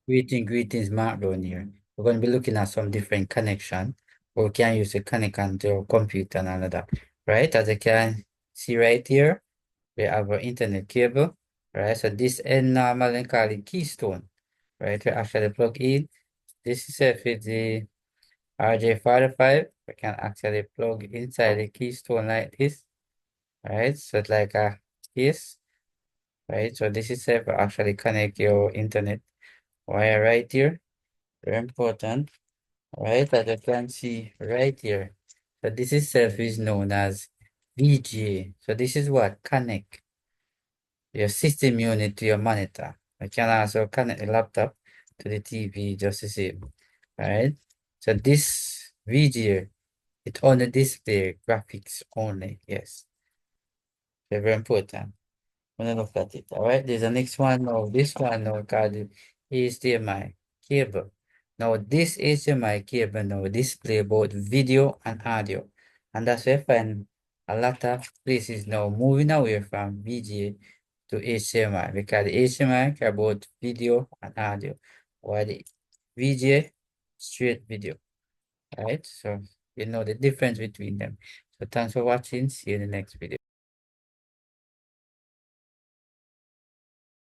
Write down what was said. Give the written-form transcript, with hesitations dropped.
Greetings, Mark down here. We're going to be looking at some different connection. We can use to connect onto your computer and all of that. Right, as you can see right here, we have our internet cable. Right, so this end normally called it keystone. Right, we actually plug in. This is with the RJ45. We can actually plug inside the keystone like this. Right, so it's like a this. Right, so this is safe. Actually connect your internet wire right here. Very important. Right, as you can see right here. So this itself is known as VGA. So this is what connect your system unit to your monitor. You can also connect the laptop to the TV just the same. Right. So this VGA, it only display graphics only. Yes. Very important. When I look at it. All right. There's the next one. Now this one now called the HDMI cable. Now this HDMI cable now display both video and audio. And that's why I find a lot of places now moving away from VGA to HDMI because the HDMI care about video and audio, while the VGA straight video. Right? So you know the difference between them. So thanks for watching. See you in the next video.